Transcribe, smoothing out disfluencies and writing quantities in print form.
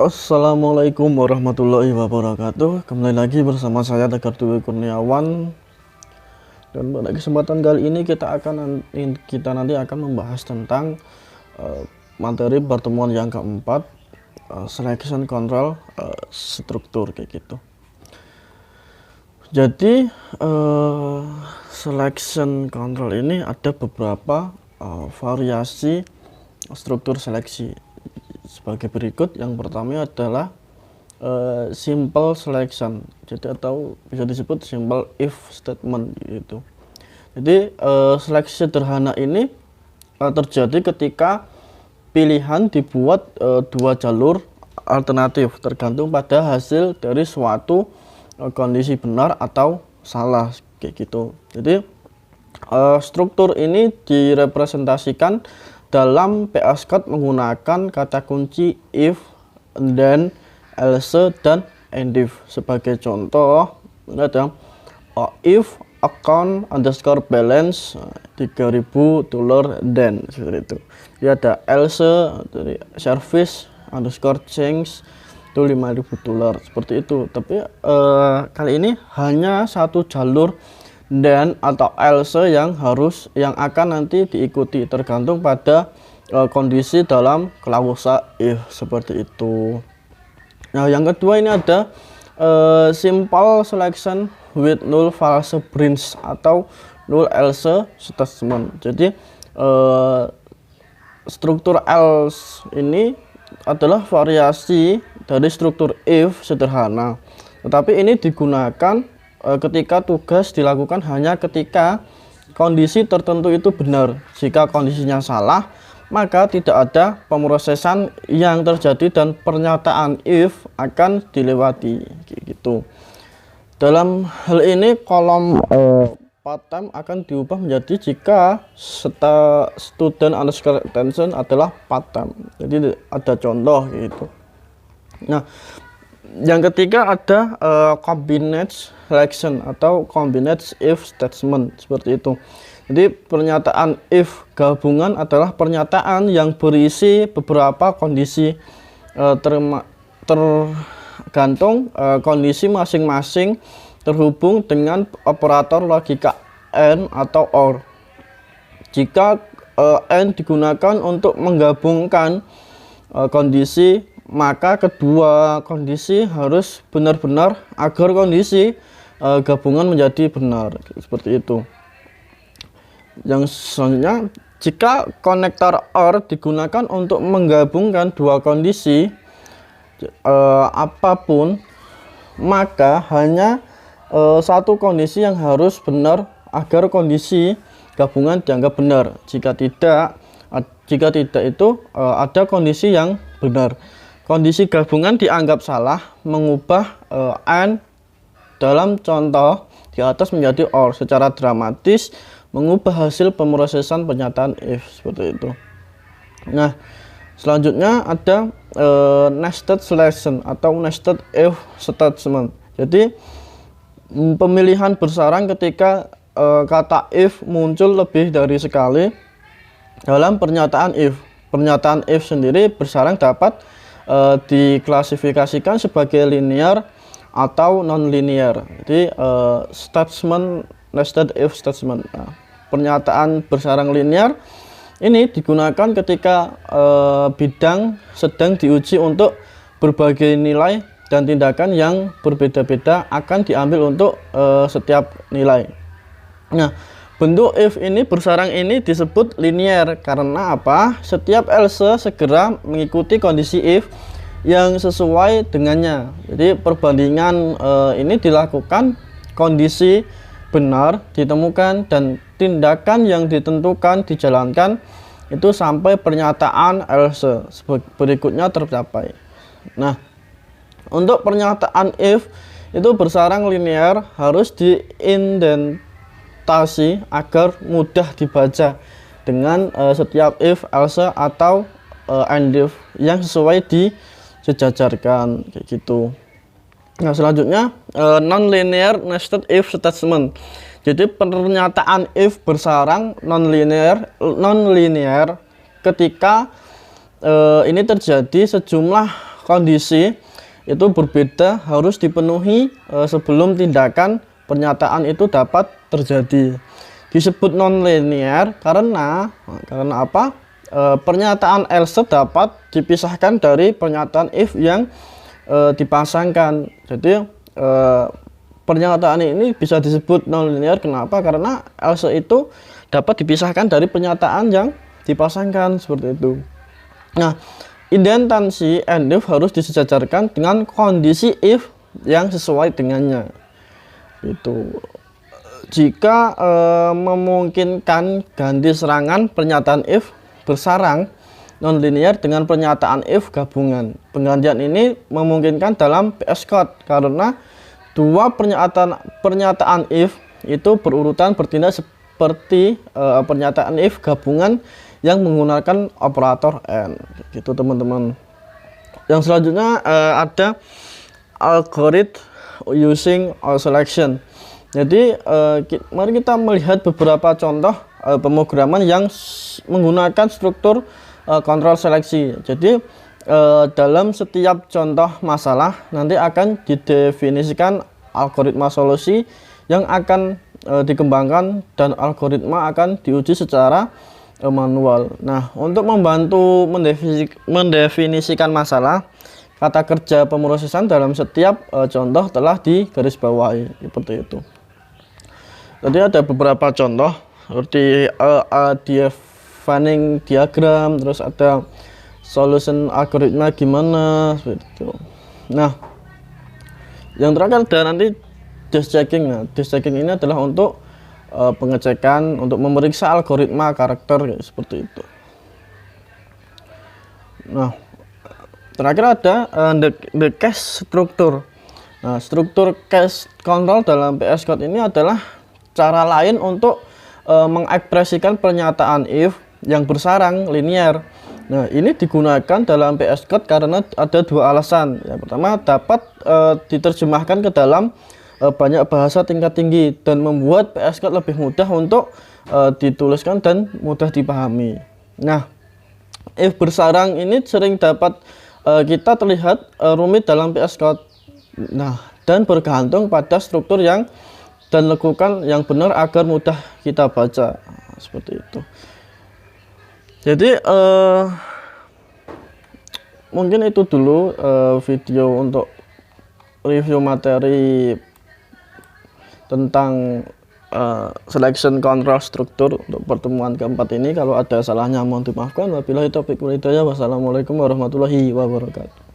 Assalamualaikum warahmatullahi wabarakatuh. Kembali lagi bersama saya Tegar Dwi Kurniawan. Dan pada kesempatan kali ini kita nanti akan membahas tentang materi pertemuan yang keempat, selection control struktur kayak gitu. Jadi selection control ini ada beberapa variasi struktur seleksi sebagai berikut. Yang pertama adalah simple selection, jadi atau bisa disebut simple if statement gitu. Jadi seleksi sederhana ini terjadi ketika pilihan dibuat dua jalur alternatif tergantung pada hasil dari suatu kondisi benar atau salah kayak gitu. Jadi struktur ini direpresentasikan dalam PS Code menggunakan kata kunci if, then, else, dan and if. Sebagai contoh ada if account underscore balance $3.000 then, seperti itu. Dia ada else dari service underscore change itu $5.000 seperti itu. Tapi kali ini hanya satu jalur dan atau else yang akan nanti diikuti tergantung pada kondisi dalam klausa if, seperti itu. Nah, yang kedua ini ada simple selection with null false branch atau null else statement. Jadi struktur else ini adalah variasi dari struktur if sederhana, tetapi ini digunakan ketika tugas dilakukan hanya ketika kondisi tertentu itu benar. Jika kondisinya salah, maka tidak ada pemrosesan yang terjadi dan pernyataan if akan dilewati gitu. Dalam hal ini kolom part time akan diubah menjadi jika student underscore attention adalah part time. Jadi ada contoh gitu. Nah, yang ketiga ada combinate selection atau combinate if statement, seperti itu. Jadi pernyataan if gabungan adalah pernyataan yang berisi beberapa kondisi tergantung kondisi masing-masing terhubung dengan operator logika and atau or. Jika and digunakan untuk menggabungkan kondisi, maka kedua kondisi harus benar-benar agar kondisi gabungan menjadi benar, seperti itu. Yang selanjutnya, jika konektor OR digunakan untuk menggabungkan dua kondisi apapun, maka hanya satu kondisi yang harus benar agar kondisi gabungan dianggap benar. Jika tidak itu ada kondisi yang benar. Kondisi gabungan dianggap salah, mengubah and dalam contoh di atas menjadi or, secara dramatis mengubah hasil pemrosesan pernyataan if, seperti itu. Nah, selanjutnya ada nested selection atau nested if statement. Jadi pemilihan bersarang ketika kata if muncul lebih dari sekali dalam pernyataan if. Pernyataan if sendiri bersarang dapat diklasifikasikan sebagai linear atau non-linear. Jadi statement nested if statement. Nah, pernyataan bersarang linear ini digunakan ketika bidang sedang diuji untuk berbagai nilai dan tindakan yang berbeda-beda akan diambil untuk setiap nilai. Nah, bentuk if ini bersarang ini disebut linear karena apa? Setiap else segera mengikuti kondisi if yang sesuai dengannya. Jadi perbandingan ini dilakukan, kondisi benar ditemukan dan tindakan yang ditentukan dijalankan itu sampai pernyataan else berikutnya tercapai. Nah, untuk pernyataan if itu bersarang linear harus diindentasi agar mudah dibaca dengan setiap if, else, atau and if yang sesuai disejajarkan kayak gitu. Nah, selanjutnya non-linear nested if statement. Jadi pernyataan if bersarang non-linear ketika ini terjadi sejumlah kondisi itu berbeda harus dipenuhi sebelum tindakan pernyataan itu dapat terjadi. Disebut non-linear karena apa? Pernyataan else dapat dipisahkan dari pernyataan if yang dipasangkan. Jadi pernyataan ini bisa disebut non-linear. Kenapa? Karena else itu dapat dipisahkan dari pernyataan yang dipasangkan, seperti itu. Nah, indentansi and if harus disejajarkan dengan kondisi if yang sesuai dengannya. Itu jika memungkinkan ganti serangan pernyataan if bersarang non-linear dengan pernyataan if gabungan. Penggantian ini memungkinkan dalam VS Code karena dua pernyataan if itu berurutan bertindak seperti pernyataan if gabungan yang menggunakan operator and, gitu teman-teman. Yang selanjutnya ada algorithm using selection. Jadi mari kita melihat beberapa contoh pemrograman yang menggunakan struktur kontrol seleksi. Jadi dalam setiap contoh masalah nanti akan didefinisikan algoritma solusi yang akan dikembangkan dan algoritma akan diuji secara manual. Nah, untuk membantu mendefinisikan masalah, kata kerja pemrosesan dalam setiap contoh telah digarisbawahi seperti itu. Tadi ada beberapa contoh seperti defining diagram, terus ada solution algoritma gimana seperti itu. Nah, yang terakhir ada nanti disk checking. Nah, disk checking ini adalah untuk pengecekan untuk memeriksa algoritma karakter seperti itu. Nah, terakhir ada the cache struktur. Nah, struktur cache control dalam VS Code ini adalah cara lain untuk mengekspresikan pernyataan if yang bersarang linear. Nah, ini digunakan dalam VS Code karena ada dua alasan. Yang pertama, dapat diterjemahkan ke dalam banyak bahasa tingkat tinggi dan membuat VS Code lebih mudah untuk dituliskan dan mudah dipahami. Nah, if bersarang ini sering dapat kita terlihat rumit dalam VS Code. Nah, dan bergantung pada struktur yang dan lekukan yang benar agar mudah kita baca, seperti itu. Jadi mungkin itu dulu video untuk review materi tentang selection control struktur untuk pertemuan keempat ini. Kalau ada salahnya mohon dimaafkan. Wabillahi taufiq wal hidayah. Wassalamualaikum warahmatullahi wabarakatuh.